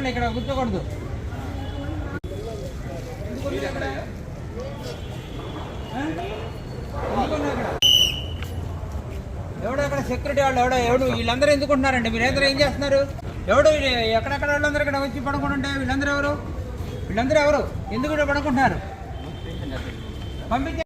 కూర్చోండి, ఇక్కడ కూర్చోకూడదు. ఎవడో అక్కడ సెక్యూరిటీ వాళ్ళు ఎవడు వీళ్ళందరూ ఎందుకుంటున్నారండి? మీరందరూ ఏం చేస్తున్నారు? ఎవడు ఎక్కడెక్కడ వాళ్ళందరూ ఇక్కడ వచ్చి పడుకుంటుంటే వీళ్ళందరూ ఎవరు ఎందుకు పడుకుంటున్నారు? పంపించే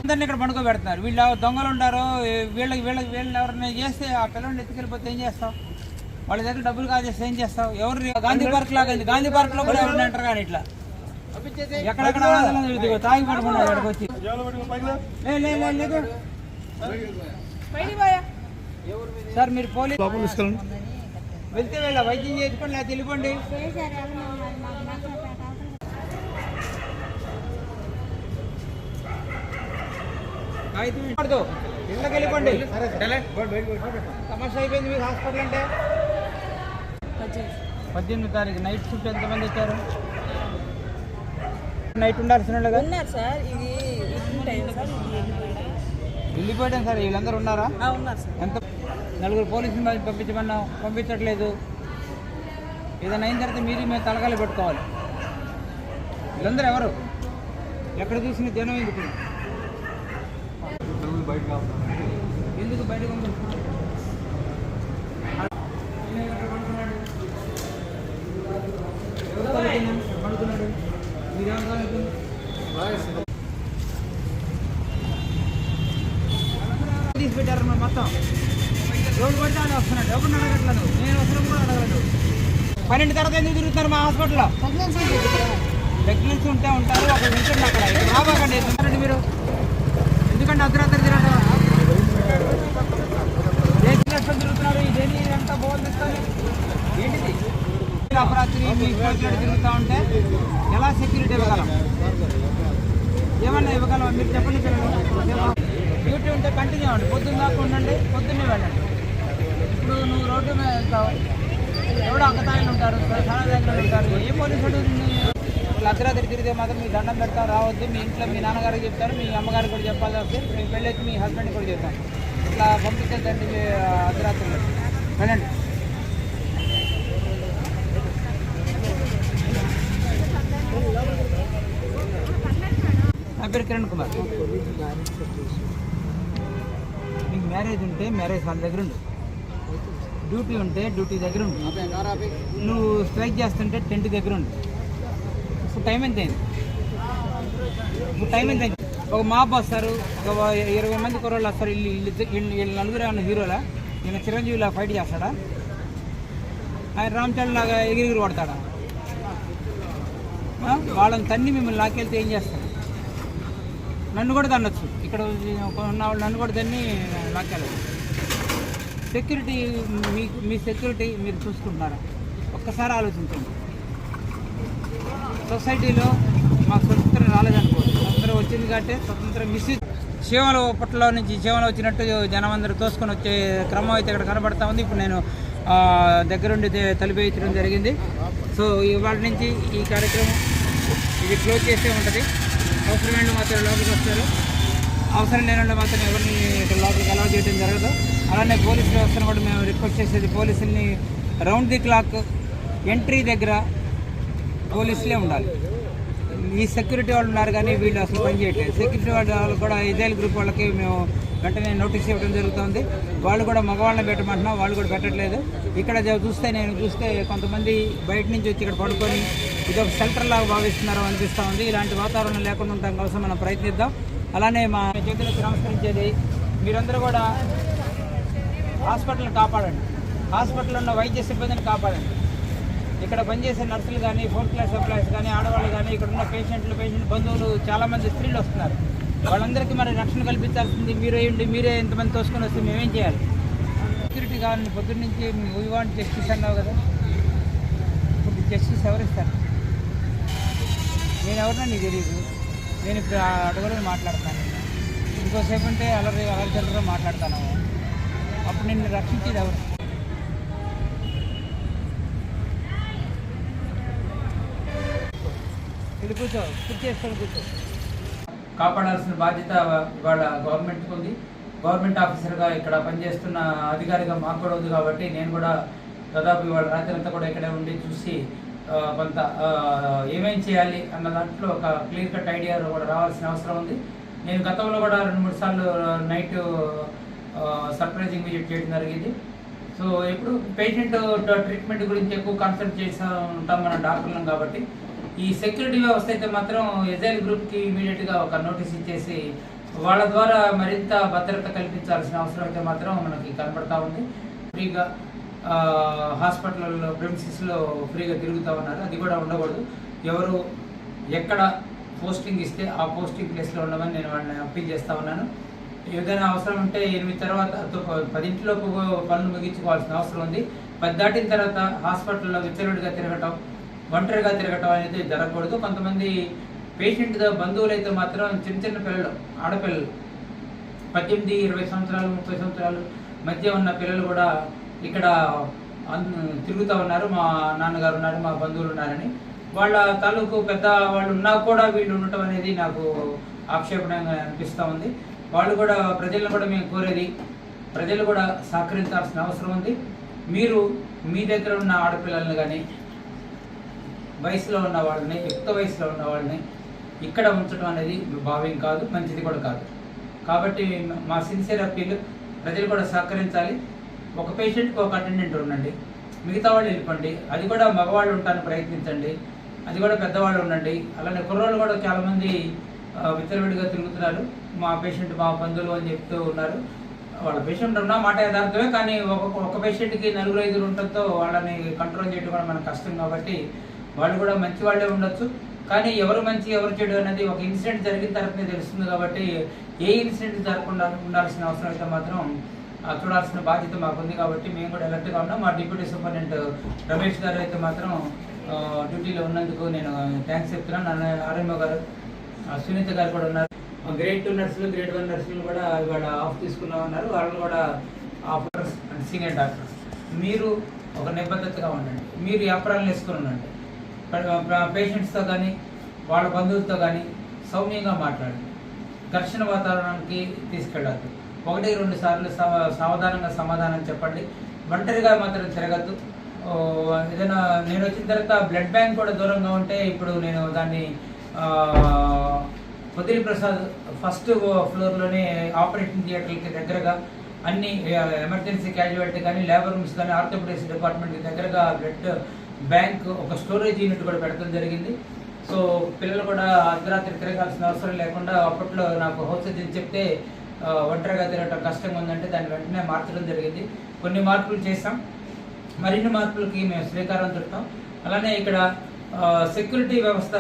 అందరినీ ఇక్కడ పడుకోబెడుతున్నారు. వీళ్ళు దొంగలు ఉంటారు. వీళ్ళని ఎవరిని చేస్తే ఆ పిల్లల్ని ఎత్తుకెళ్ళిపోతే ఏం చేస్తావు? వాళ్ళ దగ్గర డబ్బులు కాజేస్తే ఏం చేస్తావు? ఎవరు గాంధీ పార్క్ లాగా గాంధీ పార్క్ లో కూడా ఎవరిని అంటారు కానీ ఇట్లా ఎక్కడెక్కడ తాగి పడుకున్నాడు ఇక్కడికి వచ్చి. సార్ మీరు పోలీస్ వెళ్తే వైద్యం చేసుకోండి, లేదా తెలిపండి. ఇళ్ళకి వెళ్ళిపోండి. సమస్య అయిపోయింది. మీరు హాస్పిటల్ అంటే 18వ తారీఖు నైట్ షిఫ్ట్ ఎంతమంది వచ్చారు? నైట్ ఉండాల్సిన వెళ్ళిపోయాం సార్. వీళ్ళందరూ ఉన్నారా? ఎంత? 4 పోలీసులు పంపించమన్నాం, పంపించట్లేదు. ఏదైనా అయిన తర్వాత మేము తలకాలు పెట్టుకోవాలి. వీళ్ళందరూ ఎవరు? ఎక్కడ చూసిన జనం ఎందుకు బయటకు పడుకున్నాడు? తీసి పెట్టారు మొత్తం. రోడ్డు పడితే అని వస్తున్నాడు. ఎవరిని అడగట్లేదు. నేను అవసరం కూడా అడగలేదు. 12 తర్వాత ఎందుకు తిరుగుతున్నారు మా హాస్పిటల్లో? ప్రెగ్నెన్సీ ఉంటే ఉంటారు. ఒక నిమిషం అక్కడ రాబాకండి. ఎందుకంటే మీరు ఎందుకంటే అర్ధరాత్రి తిరగడం తిరుగుతున్నారు. ఇదేంటి అంతా బోధిస్తారు? ఏంటిది? అపరాత్రి మీ తిరుగుతూ ఉంటే ఎలా సెక్యూరిటీ ఇవ్వగలం? ఏమన్నా ఇవ్వగలం? మీరు చెప్పండి. డ్యూటీ ఉంటే కంటిన్యూ అవ్వండి. పొద్దున్న దాకా ఉండండి, పొద్దున్నే వెళ్ళండి. ఇప్పుడు నువ్వు రోడ్డు మీద వెళ్తావు, ఎవడో అక్కతాయిలు ఉంటారు, చాలా దగ్గర ఉంటారు. ఏ పోలీసు అర్ధరాత్రి తిరిగితే మాత్రం మీ దండం పెడతారు, రావద్దు. మీ ఇంట్లో మీ నాన్నగారికి చెప్తారు, మీ అమ్మగారికి కూడా చెప్పాలి. వస్తే మీ పెళ్ళైతే మీ హస్బెండ్కి కూడా చెప్తాను. ఇట్లా పంపించద్దండి అర్ధరాత్రిలో. వెళ్ళండి. నా పేరు కిరణ్ కుమార్. మీకు మ్యారేజ్ ఉంటే మ్యారేజ్ వాళ్ళ దగ్గర ఉండు. డ్యూటీ ఉంటే డ్యూటీ దగ్గర ఉండు. నువ్వు స్ట్రైక్ చేస్తుంటే టెంట్ దగ్గర ఉండు. ఇప్పుడు టైం ఎంత అయింది? ఒక మాప్ వస్తారు, ఒక 20 మంది కుర్రోళ్ళు వస్తారు. వీళ్ళు నలుగురు ఏమన్నా హీరోలా? ఈయన చిరంజీవిలా ఫైట్ చేస్తాడా? ఆయన రామచంద్ర లాగా ఎగిరి కొడతాడా? వాళ్ళని తన్ని మిమ్మల్ని లాక్కెళ్తే ఏం చేస్తారు? నన్ను కూడా తన్నొచ్చు. ఇక్కడ ఉన్న వాళ్ళు నన్ను కూడా తన్ని లాక్కెళ్ళదు. సెక్యూరిటీ మీ సెక్యూరిటీ మీరు చూసుకుంటున్నారా? ఒక్కసారి ఆలోచించండి. సొసైటీలో మాకు స్వతంత్రం రాలేదనుకోండి, స్వతంత్రం వచ్చింది కాబట్టి స్వతంత్రం శివల పట్ల నుంచి శివలు వచ్చినట్టు జనం అందరూ తోసుకొని వచ్చే క్రమం అయితే ఇక్కడ కనబడతా ఉంది. ఇప్పుడు నేను దగ్గరుండి తలిపేయించడం జరిగింది. సో ఇవాళ నుంచి ఈ కార్యక్రమం ఇది క్లోజ్ చేసే ఉంటుంది. అవసరమైన మాత్రం లోపలికి వస్తారు, అవసరం లేని మాత్రం ఎవరిని ఇక్కడ లోపలికి అలౌ చేయడం జరగదు. అలానే పోలీస్ వ్యవస్థను కూడా మేము రిక్వెస్ట్ చేసేది, పోలీసుల్ని రౌండ్ ది క్లాక్ ఎంట్రీ దగ్గర పోలీసులే ఉండాలి. ఈ సెక్యూరిటీ వాళ్ళు ఉన్నారు కానీ వీళ్ళు అసలు పనిచేయట్లేదు. సెక్యూరిటీ వాళ్ళు కూడా ఇజ్రాయెల్ గ్రూప్ వాళ్ళకి మేము వెంటనే నోటీస్ ఇవ్వడం జరుగుతుంది. వాళ్ళు కూడా మగవాళ్ళని పెట్టమంటున్నాం, వాళ్ళు కూడా పెట్టట్లేదు. ఇక్కడ చూస్తే కొంతమంది బయట నుంచి వచ్చి ఇక్కడ పడుకొని ఇదొక షెల్టర్ లాగా భావిస్తున్నారో అనిపిస్తూ ఉంది. ఇలాంటి వాతావరణం లేకుండా ఉండడం కోసం మనం ప్రయత్నిద్దాం. అలానే మా చేతులకు నమస్కరించేది, మీరందరూ కూడా హాస్పిటల్ని కాపాడండి. హాస్పిటల్లో ఉన్న వైద్య సిబ్బందిని కాపాడండి. ఇక్కడ పనిచేసే నర్సులు కానీ, 4th క్లాస్ ఎంప్లాయీస్ కానీ, ఆడవాళ్ళు కానీ, ఇక్కడ ఉన్న పేషెంట్ బంధువులు చాలామంది స్త్రీలు వస్తున్నారు. వాళ్ళందరికీ మరి రక్షణ కల్పించాల్సింది మీరే ఎంతమంది తోసుకొని వస్తే మేమేం చేయాలి? సెక్యూరిటీ కావాలని పొద్దున్న నుంచి వీ వాంట్ జస్టిస్ అన్నావు కదా. ఇప్పుడు జస్టిస్ ఎవరిస్తారు? నేను ఎవరినా నీకు తెలియదు. నేను ఇప్పుడు అడగలని మాట్లాడతాను. ఇంకోసేపు అంటే అలరి చల్లరో మాట్లాడతాను. అప్పుడు నిన్ను రక్షించేది ఎవరు? కూర్చో, కూర్చేసుకొని కూర్చో. కాపాడాల్సిన బాధ్యత ఇవాళ గవర్నమెంట్కి ఉంది. గవర్నమెంట్ ఆఫీసర్గా ఇక్కడ పనిచేస్తున్న అధికారిగా మాకు కూడా ఉంది కాబట్టి నేను కూడా దాదాపు ఇవాళ రాత్రి అంతా కూడా ఇక్కడే ఉండి చూసి కొంత ఏమేం చేయాలి అన్న దాంట్లో ఒక క్లియర్ కట్ ఐడియా కూడా రావాల్సిన అవసరం ఉంది. నేను గతంలో కూడా 2-3 సార్లు నైట్ సర్ప్రైజింగ్ విజిట్ చేయడం జరిగింది. సో ఇప్పుడు పేషెంట్ ట్రీట్మెంట్ గురించి ఎక్కువ కాన్సన్ట్రేట్ చేస్తూ ఉంటాం మన డాక్టర్లం కాబట్టి ఈ సెక్యూరిటీ వ్యవస్థ అయితే మాత్రం ఎజైల్ గ్రూప్కి ఇమీడియట్గా ఒక నోటీస్ ఇచ్చేసి వాళ్ళ ద్వారా మరింత భద్రత కల్పించాల్సిన అవసరం అయితే మాత్రం మనకి కనపడతా ఉంది. ఫ్రీగా హాస్పిటల్లో ప్రెమిసెస్లో ఫ్రీగా తిరుగుతూ ఉన్నారు. అది కూడా ఉండకూడదు. ఎవరు ఎక్కడ పోస్టింగ్ ఇస్తే ఆ పోస్టింగ్ ప్లేస్లో ఉండమని నేను వాళ్ళని అప్పీల్ చేస్తూ ఉన్నాను. ఏదైనా అవసరం ఉంటే 8 తర్వాత 10 పనులు ముగించుకోవాల్సిన అవసరం ఉంది. 10 దాటిన తర్వాత హాస్పిటల్లో విచ్చలవిడిగా తిరగటం, ఒంటరిగా తిరగటం అనేది జరగకూడదు. కొంతమంది పేషెంట్ బంధువులు అయితే మాత్రం చిన్న పిల్లలు, ఆడపిల్లలు 18, 20 సంవత్సరాలు 30 సంవత్సరాలు మధ్య ఉన్న పిల్లలు కూడా ఇక్కడ తిరుగుతూ ఉన్నారు. మా నాన్నగారు ఉన్నారు, మా బంధువులు ఉన్నారని వాళ్ళ తాలూకు పెద్ద వాళ్ళు ఉన్నా కూడా వీళ్ళు ఉండటం అనేది నాకు ఆక్షేపణంగా అనిపిస్తూ ఉంది. వాళ్ళు కూడా ప్రజలను కూడా మేము కోరేది, ప్రజలు కూడా సహకరించాల్సిన అవసరం ఉంది. మీరు మీ దగ్గర ఉన్న ఆడపిల్లల్ని కానీ వయసులో ఉన్న వాళ్ళని, యుక్త వయసులో ఉన్న వాళ్ళని ఇక్కడ ఉంచడం అనేది భావ్యం కాదు, మంచిది కూడా కాదు. కాబట్టి మా సిన్సియర్ అప్పీల్ ప్రజలు కూడా సహకరించాలి. ఒక పేషెంట్కి ఒక అటెండెంట్ ఉండండి, మిగతా వాళ్ళు వెళ్ళిపోండి. అది కూడా మగవాళ్ళు ఉండటానికి ప్రయత్నించండి, అది కూడా పెద్దవాళ్ళు ఉండండి. అలానే కుర్రోళ్ళు కూడా చాలామంది విచ్చలవిడిగా తిరుగుతున్నారు. మా పేషెంట్ మా బంధువులు అని చెప్తూ ఉన్నారు. వాళ్ళ పేషెంట్ ఉన్న మాట యథార్థమే, కానీ ఒక పేషెంట్కి 4-5 ఉండటంతో వాళ్ళని కంట్రోల్ చేయడం కూడా మనకు కష్టం. కాబట్టి వాళ్ళు కూడా మంచి వాళ్ళే ఉండొచ్చు, కానీ ఎవరు మంచి ఎవరు చెడు అనేది ఒక ఇన్సిడెంట్ జరిగిన తర్వాతనే తెలుస్తుంది. కాబట్టి ఏ ఇన్సిడెంట్ జరగకుండా ఉండాల్సిన అవసరం అయితే మాత్రం చూడాల్సిన బాధ్యత మాకుంది. కాబట్టి మేము కూడా అలర్ట్గా ఉన్నాం. మా డిప్యూటీ సూపరింటెండెంట్ రమేష్ గారు అయితే మాత్రం డ్యూటీలో ఉన్నందుకు నేను థ్యాంక్స్ చెప్తున్నాను. ఆర్ఎంఓ గారు, సునీత గారు కూడా ఉన్నారు. గ్రేడ్ 2 నర్సులు, గ్రేడ్ 1 నర్సులు కూడా ఇవాళ ఆఫ్ తీసుకున్నాం ఉన్నారు. వాళ్ళు కూడా ఆఫర్స్ అండ్ సీనియర్ డాక్టర్స్, మీరు ఒక నిబద్ధతగా ఉండండి. మీరు వ్యాపారాలు వేసుకొని ఉండండి. పేషెంట్స్తో కానీ వాళ్ళ బంధువులతో కానీ సౌమ్యంగా మాట్లాడండి. ఘర్షణ వాతావరణానికి తీసుకెళ్ళద్దు. 1-2 సార్లు సావధానంగా సమాధానం చెప్పండి. ఒంటరిగా మాత్రం తిరగద్దు. ఏదైనా నేను వచ్చిన తర్వాత బ్లడ్ బ్యాంక్ కూడా దూరంగా ఉంటే ఇప్పుడు నేను దాన్ని పొదిలి ప్రసాద్ ఫస్ట్ ఫ్లోర్లోనే ఆపరేషన్ థియేటర్కి దగ్గరగా అన్ని ఎమర్జెన్సీ క్యాజువాలిటీ కానీ, లేబర్ రూమ్స్ కానీ, ఆర్థోపెడిక్స్ డిపార్ట్మెంట్కి దగ్గరగా బ్లడ్ బ్యాంక్ ఒక స్టోరేజ్ యూనిట్ కూడా పెట్టడం జరిగింది. సో పిల్లలు కూడా అర్ధరాత్రి తిరగాల్సిన అవసరం లేకుండా, అప్పట్లో నాకు హౌస్ సర్జన్ చెప్తే ఒంటరిగా తిరగటం కష్టంగా ఉందంటే దాన్ని వెంటనే మార్చడం జరిగింది. కొన్ని మార్పులు చేస్తాం, మరిన్ని మార్పులకి మేము శ్రీకారం చుడతాం. అలానే ఇక్కడ సెక్యూరిటీ వ్యవస్థ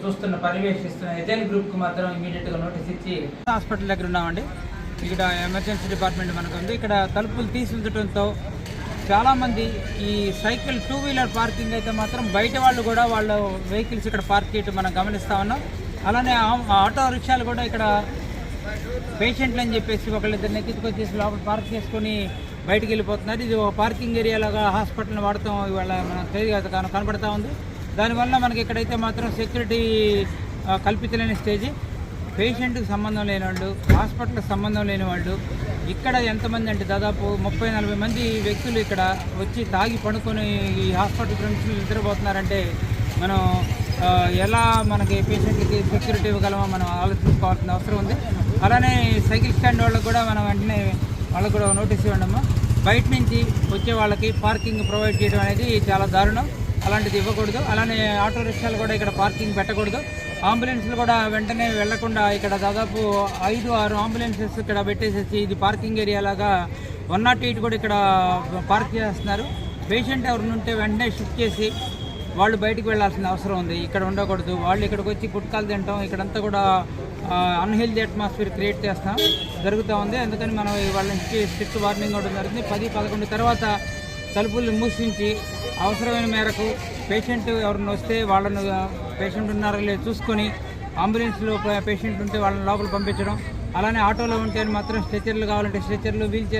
చూస్తున్న పర్యవేక్షిస్తున్న ఎజైల్ గ్రూప్కి మాత్రం ఇమీడియట్గా నోటీస్ ఇచ్చి హాస్పిటల్ దగ్గర ఉన్నామండి. ఇక్కడ ఎమర్జెన్సీ డిపార్ట్మెంట్ మనకు ఉంది. ఇక్కడ తలుపులు తీసి ఉంచడంతో చాలామంది ఈ సైకిల్ 2 వీలర్ పార్కింగ్ అయితే మాత్రం బయట వాళ్ళు కూడా వాళ్ళ వెహికల్స్ ఇక్కడ పార్క్ చేయడం మనం గమనిస్తూ ఉన్నాం. అలానే ఆటో రిక్షాలు కూడా ఇక్కడ పేషెంట్లు అని చెప్పేసి ఒకళ్ళిద్దరిని ఎక్కించుకొచ్చేసి లోపల పార్క్ చేసుకొని బయటికి వెళ్ళిపోతున్నారు. ఇది ఒక పార్కింగ్ ఏరియాలాగా హాస్పిటల్ని వాడతాం ఇవాళ మనకు కనపడతా ఉంది. దానివల్ల మనకి ఇక్కడైతే మాత్రం సెక్యూరిటీ కల్పించలేని స్టేజీ. పేషెంట్కి సంబంధం లేని వాళ్ళు, హాస్పిటల్కి సంబంధం లేని వాళ్ళు ఇక్కడ ఎంతమంది అంటే దాదాపు 30-40 మంది వ్యక్తులు ఇక్కడ వచ్చి తాగి పడుకొని ఈ హాస్పిటల్ ఫ్రెండ్స్ నిద్రపోతున్నారంటే మనం ఎలా మనకి పేషెంట్లకి సెక్యూరిటీ ఇవ్వగలమో మనం ఆలోచించుకోవాల్సిన అవసరం ఉంది. అలానే సైకిల్ స్టాండ్ వాళ్ళకు కూడా మనం వెంటనే వాళ్ళకు కూడా నోటీస్ ఇవ్వడము. బయట నుంచి వచ్చే వాళ్ళకి పార్కింగ్ ప్రొవైడ్ చేయడం అనేది చాలా దారుణం. అలాంటిది ఇవ్వకూడదు. అలానే ఆటో రిక్షాలు కూడా ఇక్కడ పార్కింగ్ పెట్టకూడదు. అంబులెన్స్లు కూడా వెంటనే వెళ్లకుండా ఇక్కడ దాదాపు 5-6 అంబులెన్సెస్ ఇక్కడ పెట్టేసేసి ఇది పార్కింగ్ ఏరియా లాగా 108 కూడా ఇక్కడ పార్క్ చేస్తున్నారు. పేషెంట్ ఎవరిని ఉంటే వెంటనే షిఫ్ట్ చేసి వాళ్ళు బయటకు వెళ్లాల్సిన అవసరం ఉంది. ఇక్కడ ఉండకూడదు. వాళ్ళు ఇక్కడికి వచ్చి గుట్కాలు తింటాం, ఇక్కడంతా కూడా అన్హెల్దీ అట్మాస్ఫియర్ క్రియేట్ చేస్తాం జరుగుతూ ఉంది. అందుకని మనం వాళ్ళ నుంచి స్ట్రిక్ట్ వార్నింగ్ ఇవ్వడం జరుగుతుంది. 10-11 తర్వాత తలుపులు మూసించి అవసరమైన మేరకు పేషెంట్ ఎవరిని వస్తే వాళ్ళను పేషెంట్ ఉన్నారో లేదో చూసుకొని అంబులెన్స్లో పేషెంట్ ఉంటే వాళ్ళని లోపల పంపించడం. అలానే ఆటోలో ఉంటే మాత్రం స్ట్రెచర్లు కావాలంటే స్ట్రెచర్లు, వీల్ చైర్లు